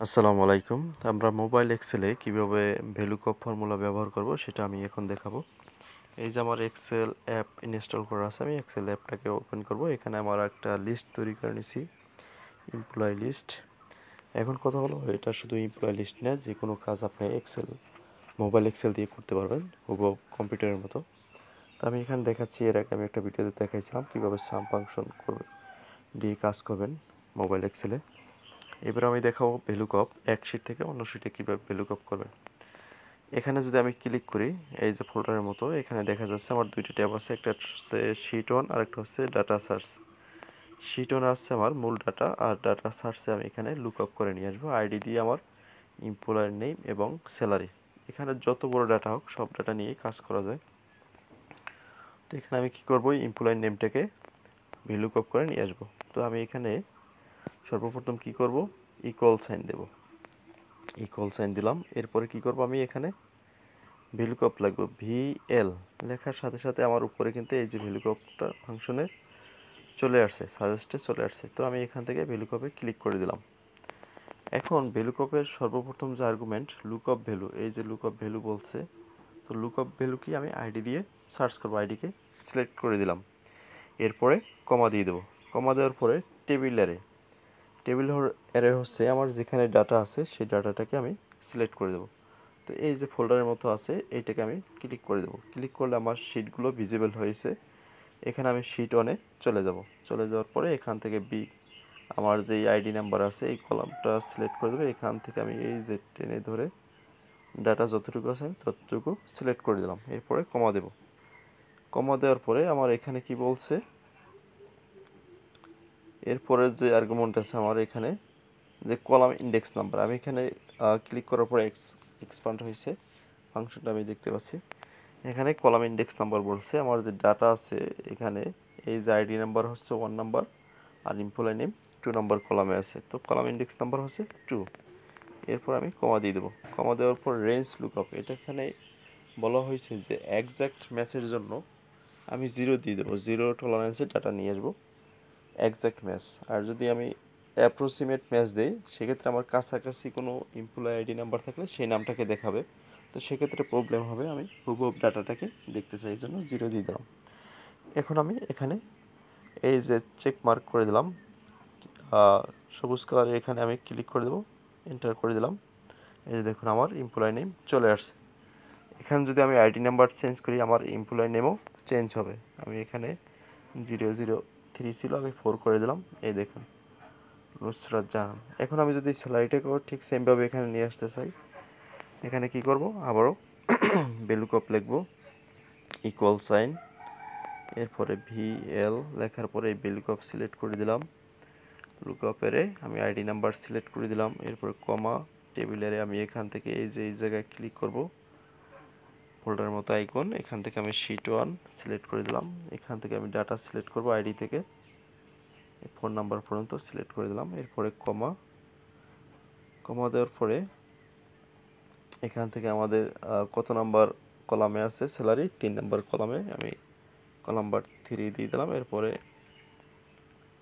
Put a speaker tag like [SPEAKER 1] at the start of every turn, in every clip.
[SPEAKER 1] আসসালামু আলাইকুম। আমরা মোবাইল এক্সেলে কিভাবে VLOOKUP ফর্মুলা ব্যবহার করব সেটা আমি এখন দেখাবো। এই যে আমার এক্সেল অ্যাপ ইনস্টল করা আছে, আমি এক্সেল অ্যাপটাকে ওপেন করব। এখানে আমার একটা লিস্ট তৈরি করে নিছি, এমপ্লয়ি লিস্ট। এখন কথা হলো, এটা শুধু এমপ্লয়ি লিস্ট না, যে কোনো কাজ আপনি মোবাইল এক্সেল দিয়ে করতে পারবেন হুবহু কম্পিউটারের মতো। তো আমি এখানে দেখাচ্ছি, এর আগে আমি একটা ভিডিওতে দেখাইছিলাম কীভাবে সাম ফাংশন করবে দিয়ে কাজ করবেন মোবাইল এক্সেলে। এবার আমি দেখাবো VLOOKUP এক শিট থেকে অন্য শিটে কীভাবে VLOOKUP করবেন। এখানে যদি আমি ক্লিক করি, এই যে ফোল্ডারের মতো এখানে দেখা যাচ্ছে আমার দুইটা ট্যাব আছে, একটা হচ্ছে শিট 1 আর একটা হচ্ছে ডাটা সার্চ। শিট 1 আসছে আমার মূল ডাটা, আর ডাটা সার্চে আমি এখানে লুকআপ করে নিয়ে আসবো আইডি দিয়ে আমার এমপ্লয়ার নেম এবং স্যালারি। এখানে যত বড় ডাটা হোক সব ডাটা নিয়েই কাজ করা যায়। তো এখানে আমি কী করবো, এমপ্লয়ার নেমটাকে VLOOKUP করে নিয়ে আসবো। তো আমি এখানে সর্বপ্রথম কি করব, ইকুয়াল সাইন দেব। ইকুয়াল সাইন দিলাম, এরপরে কি করব, আমি এখানে VLOOKUP লাগবে। VL লেখার সাথে সাথে আমার উপরে কিন্তু এই যে VLOOKUPটা ফাংশনে চলে আসছে, সাজেস্টে চলে আসছে। তো আমি এখান থেকে VLOOKUP-এ ক্লিক করে দিলাম। এখন VLOOKUP-এর সর্বপ্রথম যে আর্গুমেন্ট লুকআপ ভ্যালু, এই যে লুকআপ ভ্যালু বলছে, তো লুকআপ ভ্যালু কি আমি আইডি দিয়ে সার্চ করব, আইডিকে সিলেক্ট করে দিলাম। এরপরে কমা দিয়ে দেবো। কমা দেওয়ার পরে টেবিল অ্যারে হচ্ছে আমার যেখানে ডাটা আছে সেই ডাটাটাকে আমি সিলেক্ট করে দেবো। তো এই যে ফোল্ডারের মতো আছে, এইটাকে আমি ক্লিক করে দেবো। ক্লিক করলে আমার শিটগুলো ভিজিবল হয়েছে। এখানে আমি শিট 1-এ চলে যাব। চলে যাওয়ার পরে এখান থেকে আমার যেই আইডি নাম্বার আছে এই কলামটা সিলেক্ট করে দেবো। এখান থেকে আমি এই যে টেনে ধরে ডাটা যতটুকু আছে আমি ততটুকু সিলেক্ট করে দিলাম। এরপরে কমা দেব। কমা দেওয়ার পরে আমার এখানে কি বলছে, এরপরে যে আর্গুমেন্ট আছে আমার এখানে যে কলাম ইন্ডেক্স নাম্বার, আমি এখানে ক্লিক করার পরে এক্সপান্ড হয়েছে ফাংশনটা আমি দেখতে পাচ্ছি। এখানে কলাম ইন্ডেক্স নাম্বার বলছে, আমার যে ডাটা আছে এখানে এই যে আইডি নাম্বার হচ্ছে 1 নাম্বার আর এমপ্লয়ি নেম 2 নাম্বার কলামে আছে। তো কলাম ইন্ডেক্স নাম্বার হচ্ছে 2। এরপর আমি কমা দিয়ে দেবো। কমা দেওয়ার পর রেঞ্জ লুকআপ, এটা এখানে বলা হয়েছে যে এক্স্যাক্ট ম্যাচের জন্য আমি 0 দিয়ে দেবো, 0 টলারেন্সে ডাটা নিয়ে আসবো এক্স্যাক্ট ম্যাচ। আর যদি আমি অ্যাপ্রক্সিমেট ম্যাচ দেই সেক্ষেত্রে আমার কাছাকাছি কোনো এমপ্লয়ি আইডি নাম্বার থাকলে সেই নামটাকে দেখাবে। তো সেক্ষেত্রে প্রবলেম হবে, আমি হুবহু ডাটাটাকে দেখতে চাই, এই জন্য 0 দিয়ে দিলাম। এখন আমি এখানে এই যে চেক মার্ক করে দিলাম সবুজ কালারে, এখানে আমি ক্লিক করে দেবো, এন্টার করে দিলাম। এই যে দেখুন আমার এমপ্লয়ি নেম চলে আসছে। এখানে যদি আমি আইডি নাম্বার চেঞ্জ করি আমার এমপ্লয়ি নেমও চেঞ্জ হবে। আমি এখানে 003 ছিল, আমি 4 করে দিলাম। এই দেখুন নুসরাত জাহান। এখন আমি যদি স্যালারিটাকেও ঠিক সেমভাবে এখানে নিয়ে আসতে চাই, এখানে কি করব, আবারও VLOOKUP লিখব, ইকুয়াল সাইন, এরপরে VL লেখার পরে VLOOKUP সিলেক্ট করে দিলাম। লুকআপের আমি আইডি নাম্বার সিলেক্ট করে দিলাম। এরপরে কমা, টেবিলের আমি এখান থেকে এই যে এই জায়গায় ক্লিক করব, ফোল্ডারের মতো আইকন, এখান থেকে আমি শিট 1 সিলেক্ট করে দিলাম। এখান থেকে আমি ডাটা সিলেক্ট করব, আইডি থেকে 4 নাম্বার পর্যন্ত সিলেক্ট করে দিলাম। এরপরে কমা, কমা দেওয়ার পরে এখান থেকে আমাদের কত নাম্বার কলামে আছে স্যালারি, 3 নাম্বার কলামে আমি কলাম নাম্বার 3 দিয়ে দিলাম। এরপরে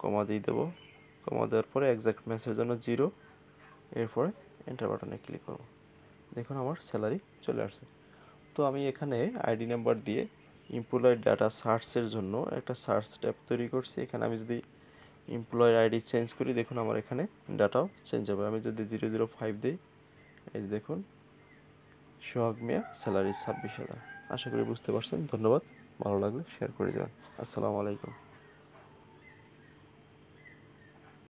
[SPEAKER 1] কমা দিয়ে দেবো। কমা দেওয়ার পরে এক্স্যাক্ট ম্যাচের জন্য 0, এরপরে এন্টার বাটনে ক্লিক করব। দেখুন আমার স্যালারি চলে আসছে। তো আমি এখানে আইডি নাম্বার দিয়ে এমপ্লয়ি ডাটা সার্চের জন্য একটা সার্চ ট্যাব তৈরি করছি। এখানে আমি যদি এমপ্লয়ি আইডি চেঞ্জ করি, দেখুন আমার এখানে ডাটাও চেঞ্জ হবে। আমি যদি 005 দিই, এই দেখুন সোহাগ মিয়া, স্যালারি 26,000। আশা করি বুঝতে পারছেন। ধন্যবাদ, ভালো লাগলে শেয়ার করে দেবেন। আসসালামু আলাইকুম।